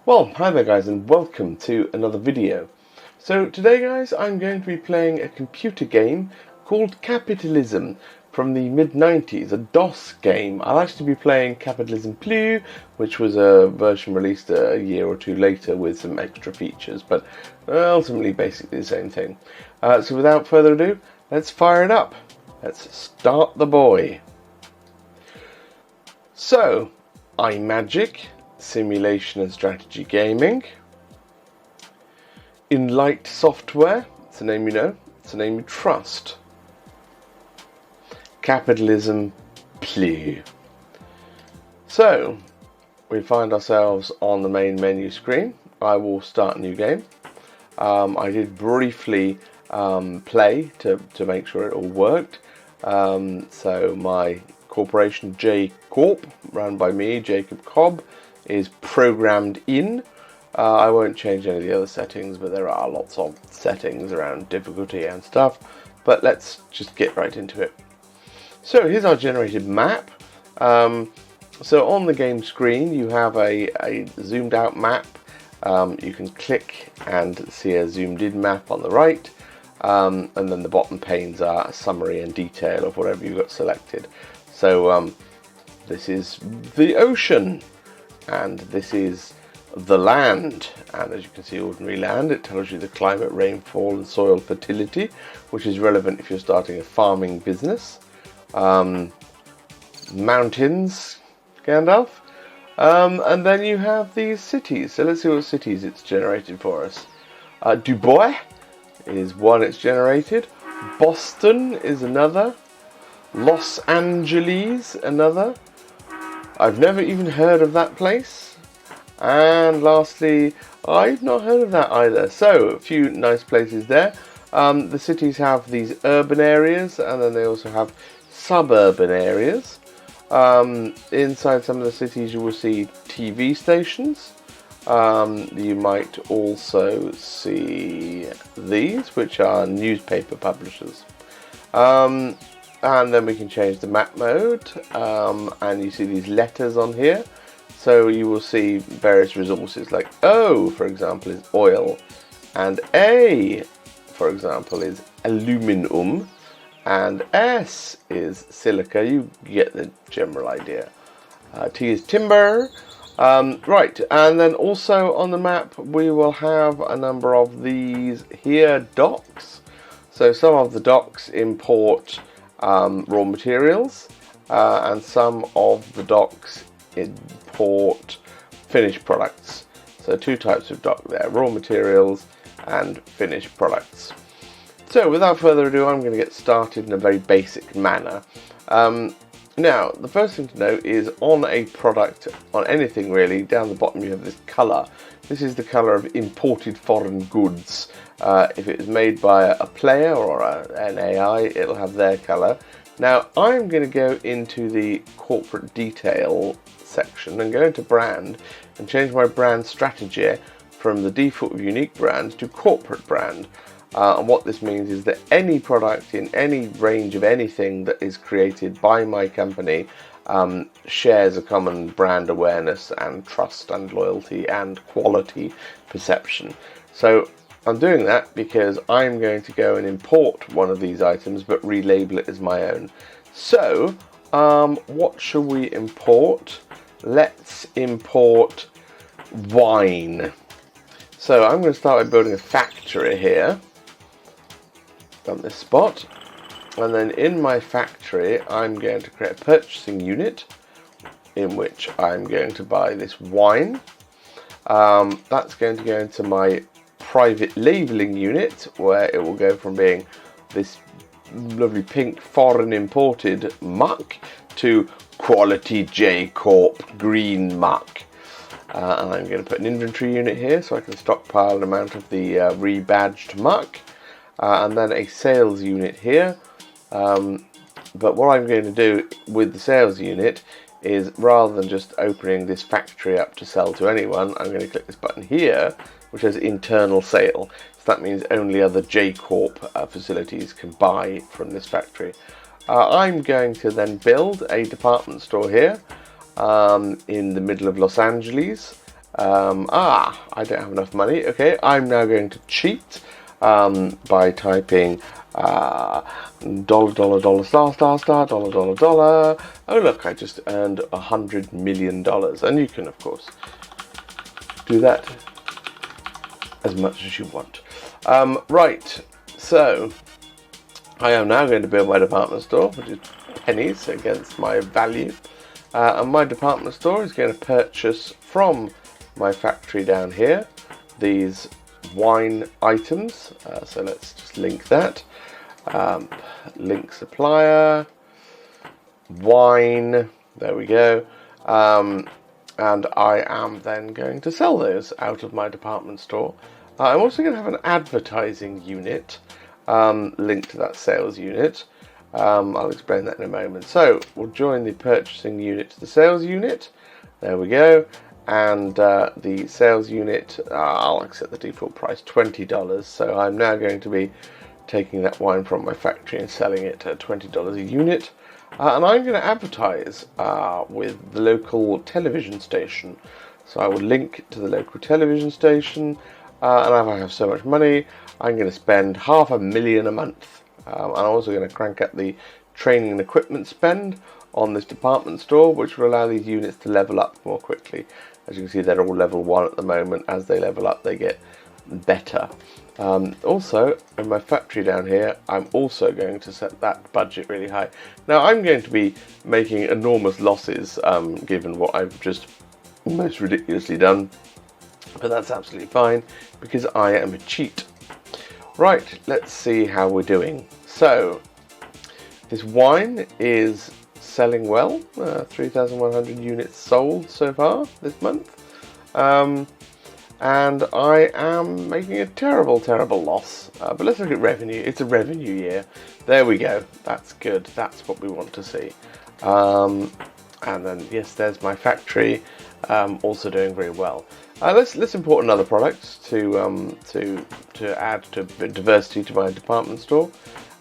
Well, hi there guys and welcome to another video. So today guys, I'm going to be playing a computer game called Capitalism from the mid-90s, a DOS game. I'll actually be playing Capitalism Plus, which was a version released a year or two later with some extra features, but ultimately basically the same thing. So without further ado, let's fire it up. Let's start the boy. So, iMagic, simulation and strategy gaming. Inlight Software, it's a name you know, it's a name you trust. Capitalism Plus. So, we find ourselves on the main menu screen. I will start a new game. I did briefly play to make sure it all worked. So my corporation J Corp, run by me, Jacob Cobb, is programmed in. I won't change any of the other settings, but there are lots of settings around difficulty and stuff. But let's just get right into it. So here's our generated map. So on the game screen you have a zoomed out map. You can click and see a zoomed in map on the right. And then the bottom panes are a summary and detail of whatever you've got selected. So this is the ocean, and this is the land, and as you can see, ordinary land. It tells you the climate, rainfall and soil fertility, which is relevant if you're starting a farming business. Mountains, Gandalf, and then you have these cities. So let's see what cities it's generated for us. Dubai is one it's generated. Boston is another. Los Angeles another. I've never even heard of that place. And lastly, I've not heard of that either. So a few nice places there. The cities have these urban areas, and then they also have suburban areas. Inside some of the cities you will see TV stations. You might also see these, which are newspaper publishers. And then we can change the map mode, and you see these letters on here. So you will see various resources like O, for example, is oil, and A, for example, is aluminum, and S is silica. You get the general idea. T is timber. Right, and then also on the map we will have a number of these here docks. So some of the docks import raw materials, and some of the docks import finished products. So two types of dock there, raw materials and finished products. So without further ado, I'm going to get started in a very basic manner. Now, the first thing to note is on a product, on anything really, down the bottom you have this colour. This is the colour of imported foreign goods. If it is made by a player or an AI, it'll have their colour. Now, I'm going to go into the corporate detail section and go into brand and change my brand strategy from the default unique brand to corporate brand. And what this means is that any product in any range of anything that is created by my company shares a common brand awareness and trust and loyalty and quality perception. So I'm doing that because I'm going to go and import one of these items but relabel it as my own. So what shall we import? Let's import wine. So I'm going to start by building a factory here on this spot, and then in my factory I'm going to create a purchasing unit in which I'm going to buy this wine. That's going to go into my private labeling unit, where it will go from being this lovely pink foreign imported muck to quality J Corp green muck. And I'm going to put an inventory unit here so I can stockpile an amount of the rebadged muck. And then a sales unit here. But what I'm going to do with the sales unit is, rather than just opening this factory up to sell to anyone, I'm going to click this button here, which says internal sale. So that means only other J Corp facilities can buy from this factory. I'm going to then build a department store here in the middle of Los Angeles, I don't have enough money. Okay, I'm now going to cheat by typing $, $, $, oh look, I just earned $100 million, and you can of course do that as much as you want. Right, so I am now going to build my department store, which is pennies against my value, and my department store is going to purchase from my factory down here these wine items. So let's just link that. Link supplier, wine, there we go. And I am then going to sell those out of my department store. I'm also going to have an advertising unit linked to that sales unit. I'll explain that in a moment. So we'll join the purchasing unit to the sales unit. There we go. And the sales unit, I'll accept the default price, $20. So I'm now going to be taking that wine from my factory and selling it at $20 a unit. And I'm going to advertise with the local television station. So I will link to the local television station, and if I have so much money, I'm going to spend $500,000 a month. I'm also going to crank up the training and equipment spend on this department store, which will allow these units to level up more quickly. As you can see, they're all level 1 at the moment. As they level up, they get better. Also, in my factory down here, I'm also going to set that budget really high. Now, I'm going to be making enormous losses, given what I've just most ridiculously done, but that's absolutely fine, because I am a cheat. Right, let's see how we're doing. So, this wine is selling well, 3,100 units sold so far this month. And I am making a terrible, terrible loss. But let's look at revenue. It's a revenue year. There we go. That's good. That's what we want to see. And then, yes, there's my factory, also doing very well. Let's import another product to add to diversity to my department store.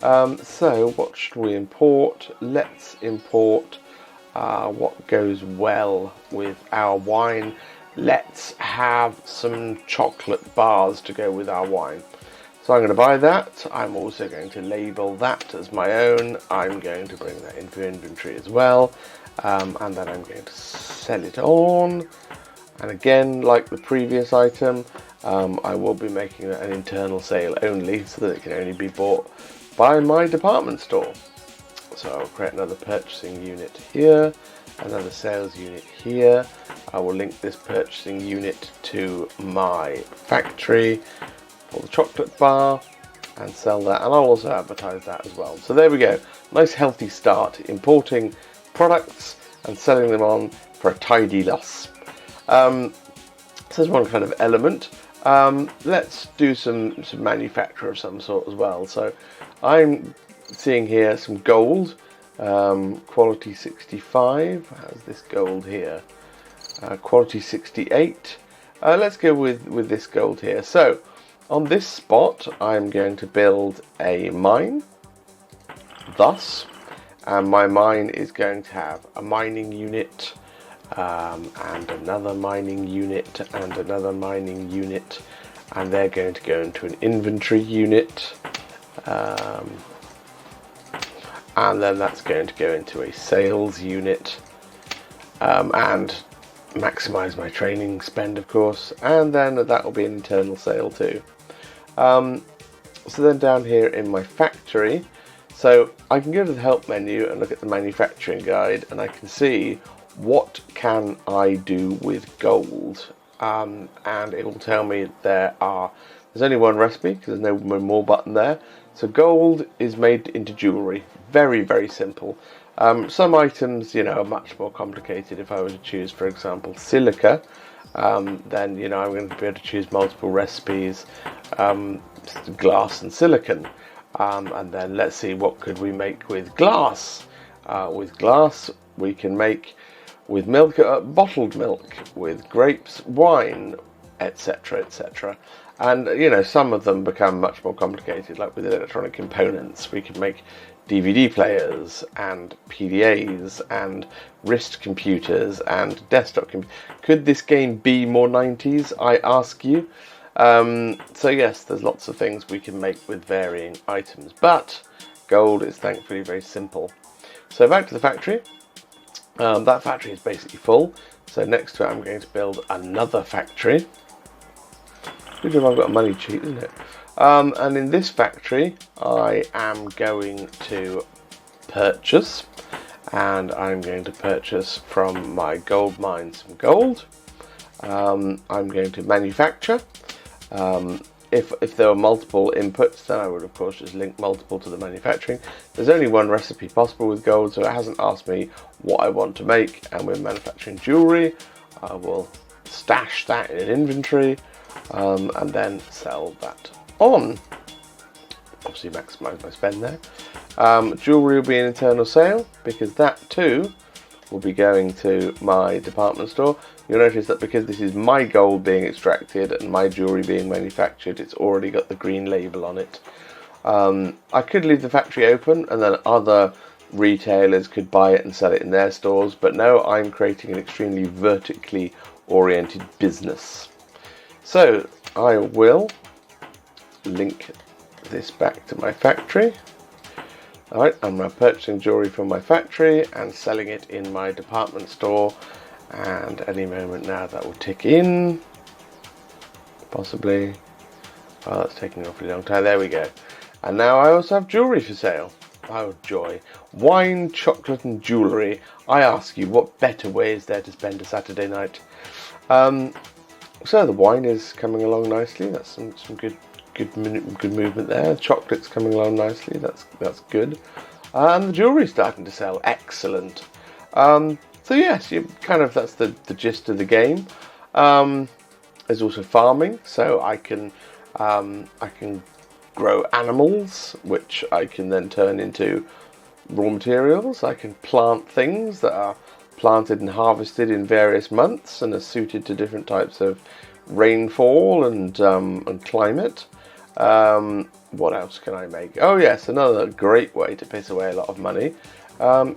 So what should we import? Let's import what goes well with our wine. Let's have some chocolate bars to go with our wine. So I'm going to buy that. I'm also going to label that as my own. I'm going to bring that into inventory as well. And then I'm going to sell it on. And again, like the previous item, I will be making that an internal sale only, so that it can only be bought by my department store. So I'll create another purchasing unit here, another sales unit here. I will link this purchasing unit to my factory for the chocolate bar and sell that, and I'll also advertise that as well. So there we go, nice healthy start, importing products and selling them on for a tidy loss. So there's one kind of element. Let's do some manufacture of some sort as well. So I'm seeing here some gold, quality 65. How's this gold here? Quality 68. Let's go with this gold here. So on this spot, I'm going to build a mine. Thus, and my mine is going to have a mining unit, and another mining unit, and another mining unit, and they're going to go into an inventory unit, and then that's going to go into a sales unit, and maximize my training spend, of course, and then that will be an internal sale too. So then down here in my factory, so I can go to the help menu and look at the manufacturing guide, and I can see what can I do with gold, and it will tell me there's only one recipe because there's no more button there. So gold is made into jewellery, very, very simple. Some items, are much more complicated. If I were to choose, for example, silica, then I'm going to be able to choose multiple recipes, glass and silicon, and then let's see what could we make with glass. With glass, we can make with milk, bottled milk, with grapes, wine, etc., etc. And some of them become much more complicated, like with electronic components. We can make DVD players and PDAs and wrist computers and desktop computers. Could this game be more 90s, I ask you? So yes, there's lots of things we can make with varying items, but gold is thankfully very simple. So back to the factory. That factory is basically full, so next to it I'm going to build another factory. Good job I've got a money cheat, isn't it? And in this factory I am going to purchase, and I'm going to purchase from my gold mine some gold. I'm going to manufacture. If there were multiple inputs, then I would of course just link multiple to the manufacturing. There's only one recipe possible with gold, so it hasn't asked me what I want to make. And with manufacturing jewellery, I will stash that in an inventory and then sell that on. Obviously maximise my spend there. Jewellery will be an internal sale, because that too will be going to my department store. You'll notice that because this is my gold being extracted and my jewellery being manufactured, it's already got the green label on it. I could leave the factory open and then other retailers could buy it and sell it in their stores, but no, I'm creating an extremely vertically oriented business. So I will link this back to my factory. Alright, I'm now purchasing jewellery from my factory and selling it in my department store, and any moment now that will tick in, possibly. Oh, that's taking an awfully long time. There we go. And now I also have jewellery for sale. Oh joy. Wine, chocolate and jewellery. I ask you, what better way is there to spend a Saturday night? So the wine is coming along nicely. That's some good movement there. The chocolate's coming along nicely. That's good. And the jewellery's starting to sell. Excellent. So yes, that's the gist of the game. There's also farming, so I can grow animals, which I can then turn into raw materials. I can plant things that are planted and harvested in various months and are suited to different types of rainfall and climate. What else can I make? Oh yes, another great way to piss away a lot of money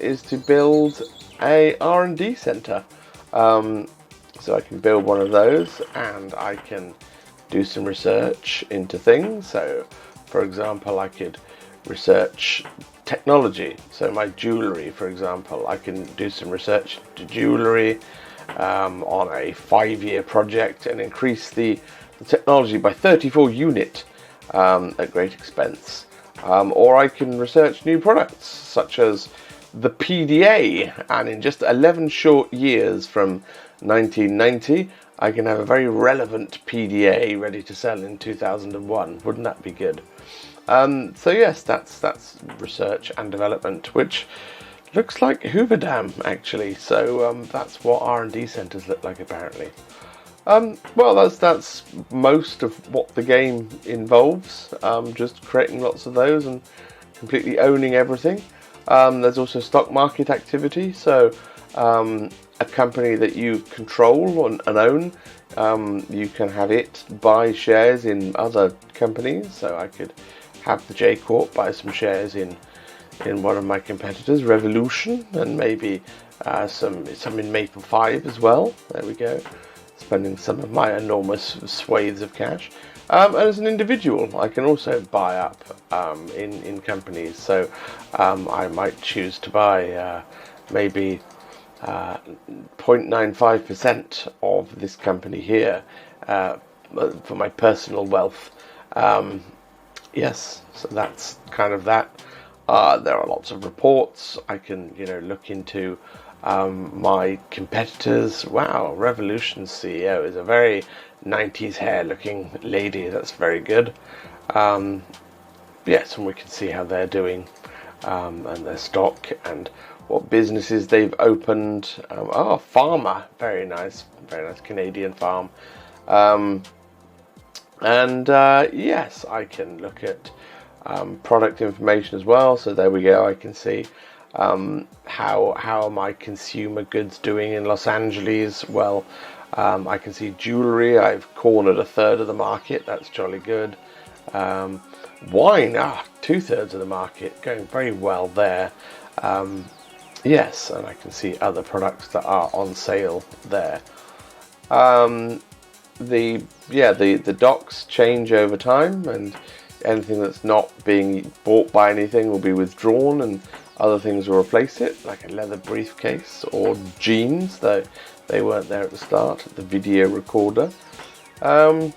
is to build a R&D centre. So I can build one of those and I can do some research into things. So for example, I could research technology. So my jewellery, for example, I can do some research into jewellery on a 5-year project and increase the technology by 34 unit at great expense. Or I can research new products such as the PDA, and in just 11 short years from 1990 I can have a very relevant PDA ready to sell in 2001. Wouldn't that be good? So yes, that's research and development, which looks like Hoover Dam actually. So that's what R&D centres look like apparently. Well, that's most of what the game involves. Just creating lots of those and completely owning everything. There's also stock market activity, so a company that you control and own, you can have it buy shares in other companies. So I could have the J Corp buy some shares in one of my competitors, Revolution, and maybe some in Maple 5 as well. There we go, spending some of my enormous swathes of cash. And as an individual, I can also buy up in companies. So I might choose to buy maybe 0.95% of this company here for my personal wealth. Yes, so that's kind of that. There are lots of reports. I can look into my competitors. Wow, Revolution's CEO is a very 90s hair looking lady. That's very good. Yes, and we can see how they're doing and their stock and what businesses they've opened. Farmer, very nice Canadian farm. Yes, I can look at product information as well. So there we go. I can see how are my consumer goods doing in Los Angeles. Well, I can see jewellery. I've cornered a third of the market. That's jolly good. Wine, 2/3 of the market, going very well there. Yes, and I can see other products that are on sale there. The docks change over time, and anything that's not being bought by anything will be withdrawn, and other things will replace it, like a leather briefcase or jeans, though they weren't there at the start. The video recorder. So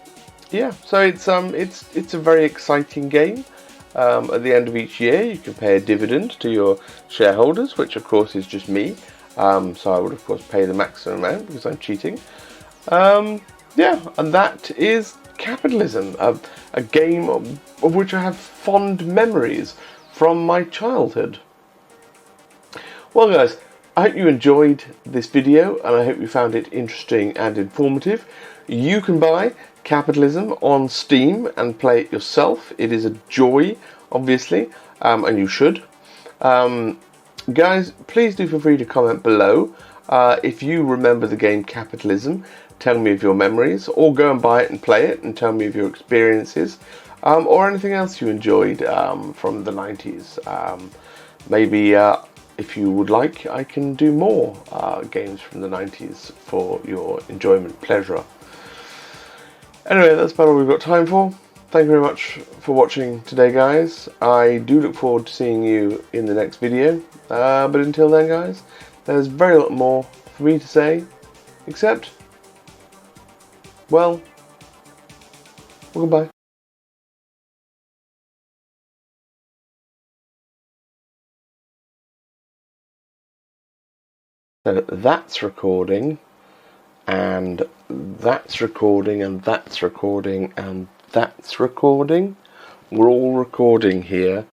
it's a very exciting game. At the end of each year, you can pay a dividend to your shareholders, which of course is just me. So I would of course pay the maximum amount because I'm cheating. And that is Capitalism, a game of which I have fond memories from my childhood. Well guys, I hope you enjoyed this video, and I hope you found it interesting and informative. You can buy Capitalism on Steam and play it yourself. It is a joy, obviously, and you should. Guys, please do feel free to comment below if you remember the game Capitalism. Tell me of your memories, or go and buy it and play it and tell me of your experiences, or anything else you enjoyed from the 90s. Maybe if you would like, I can do more games from the 90s for your enjoyment, pleasure. Anyway, that's about all we've got time for. Thank you very much for watching today, guys. I do look forward to seeing you in the next video. But until then, guys, there's very little more for me to say, except, well, goodbye. So that's recording, and that's recording, and that's recording, and that's recording. We're all recording here.